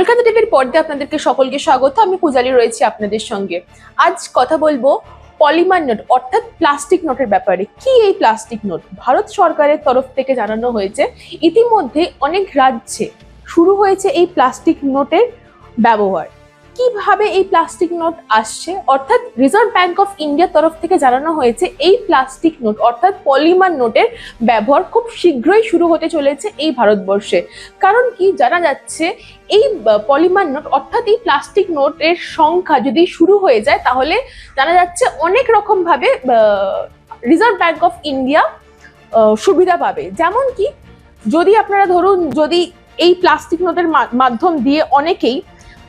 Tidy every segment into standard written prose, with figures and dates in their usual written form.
কলকাতা টিভির পর্দায় আপনাদেরকে সকলকে স্বাগত। আমি পূজালি রয়েছি আপনাদের সঙ্গে। আজ কথা বলবো পলিমার নোট অর্থাৎ প্লাস্টিক নোটের ব্যাপারে। কি এই প্লাস্টিক নোট? ভারত সরকারের তরফ থেকে জানানো হয়েছে ইতিমধ্যে অনেক রাজ্যে শুরু হয়েছে এই প্লাস্টিক নোটের ব্যবহার। কিভাবে এই প্লাস্টিক নোট আসছে, অর্থাৎ রিজার্ভ ব্যাংক অফ ইন্ডিয়ার তরফ থেকে জানানো হয়েছে এই প্লাস্টিক নোট অর্থাৎ পলিমার নোটের ব্যবহার খুব শীঘ্রই শুরু হতে চলেছে এই ভারতবর্ষে। কারণ কি জানা যাচ্ছে, এই পলিমার নোট অর্থাৎ এই প্লাস্টিক নোটের সংখ্যা যদি শুরু হয়ে যায় তাহলে জানা যাচ্ছে অনেক রকম ভাবে রিজার্ভ ব্যাংক অফ ইন্ডিয়া সুবিধা পাবে। যেমন কি যদি আপনারা ধরুন, যদি এই প্লাস্টিক নোটের মাধ্যম দিয়ে অনেকেই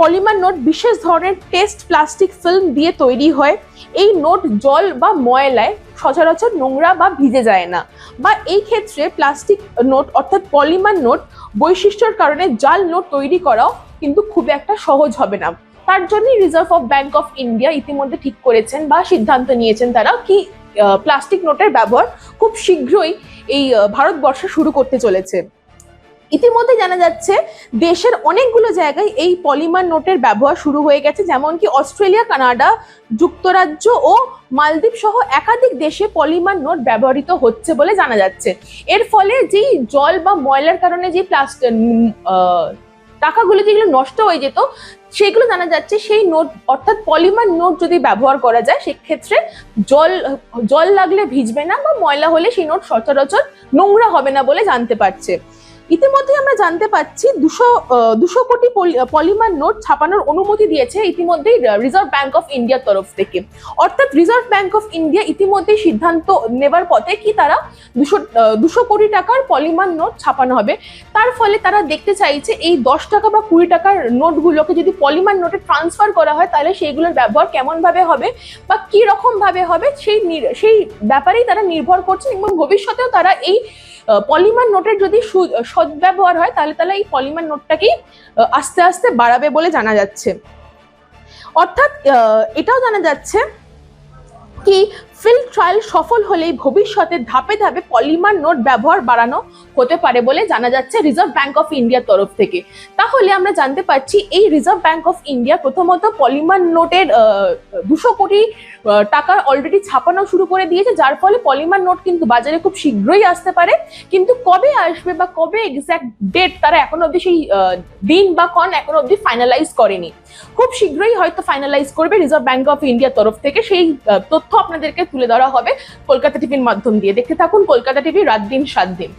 পলিমার নোট বিশেষ ধরনের টেস্ট প্লাস্টিক ফিল্ম দিয়ে তৈরি হয়, এই নোট জল বা ময়লায় সচরাচর নোংরা বা ভিজে যায় না, বা এই ক্ষেত্রে প্লাস্টিক নোট অর্থাৎ পলিমার নোট বৈশিষ্ট্যের কারণে জাল নোট তৈরি করাও কিন্তু খুব একটা সহজ হবে না। তার জন্যই রিজার্ভ ব্যাংক অফ ইন্ডিয়া ইতিমধ্যে ঠিক করেছেন বা সিদ্ধান্ত নিয়েছেন তারা কি প্লাস্টিক নোটের ব্যবহার খুব শীঘ্রই এই ভারতবর্ষে শুরু করতে চলেছে। ইতিমধ্যে জানা যাচ্ছে দেশের অনেকগুলো জায়গায় এই পলিমার নোটের ব্যবহার শুরু হয়ে গেছে, যেমন কি অস্ট্রেলিয়া, কানাডা, যুক্তরাজ্য ও মালদ্বীপ সহ একাধিক দেশে পলিমার নোট ব্যবহৃত হচ্ছে বলে জানা যাচ্ছে। এর ফলে যেই জল বা ময়লার কারণে যে টাকাগুলো যেগুলো নষ্ট হয়ে যেত সেগুলো জানা যাচ্ছে সেই নোট অর্থাৎ পলিমার নোট যদি ব্যবহার করা যায় সেক্ষেত্রে জল লাগলে ভিজবে না বা ময়লা হলে সেই নোট সচরাচর নোংরা হবে না বলে জানতে পারছে। ইতিমধ্যে আমরা জানতে পাচ্ছি 200 কোটি পলিমার নোট ছাপানোর অনুমতি দিয়েছে ইতিমধ্যেই রিজার্ভ ব্যাংক অফ ইন্ডিয়ার তরফ থেকে। অর্থাৎ রিজার্ভ ব্যাংক অফ ইন্ডিয়া ইতিমধ্যেই সিদ্ধান্ত নেবার পথে কি তারা 200 কোটি টাকার পলিমার নোট ছাপানো হবে। তার ফলে তারা দেখতে চাইছে এই 10 টাকা বা 20 টাকার নোটগুলোকে যদি পলিমার নোটে ট্রান্সফার করা হয় তাহলে সেইগুলোর ব্যবহার কেমন ভাবে হবে বা কি রকম ভাবে হবে সেই ব্যাপারেই তারা নির্ভর করছেন, এবং ভবিষ্যতেও তারা এই পলিমার নোটের যদি সদ্ব্যবহার হয় তাহলে তারা এই পলিমার নোটটাকেই আস্তে আস্তে বাড়াবে বলে জানা যাচ্ছে। অর্থাৎ এটাও জানা যাচ্ছে কি ফিল্ড ট্রায়াল সফল হলেই ভবিষ্যতে ধাপে ধাপে পলিমার নোট ব্যবহার বাড়ানো হতে পারে বলে জানা যাচ্ছে রিজার্ভ ব্যাংক অফ ইন্ডিয়ার তরফ থেকে। তাহলে আমরা জানতে পারছি এই রিজার্ভ ব্যাংক অফ ইন্ডিয়া প্রথমত পলিমার নোটের 200 কোটি টাকা অলরেডি ছাপানো শুরু করে দিয়েছে, যার ফলে পলিমার নোট কিন্তু বাজারে খুব শীঘ্রই আসতে পারে। কিন্তু কবে আসবে বা কবে এক্স্যাক্ট ডেট তারা এখনো অবধি সেই দিন বা ক্ষণ এখনো অবধি ফাইনালাইজ করেনি। খুব শীঘ্রই হয়তো ফাইনালাইজ করবে রিজার্ভ ব্যাংক অফ ইন্ডিয়ার তরফ থেকে। সেই তথ্য আপনাদেরকে তুলে ধরা হবে কলকাতা টিভির মাধ্যম দিয়ে। দেখতে থাকুন কলকাতা টিভি রাত দিন 7 দিন।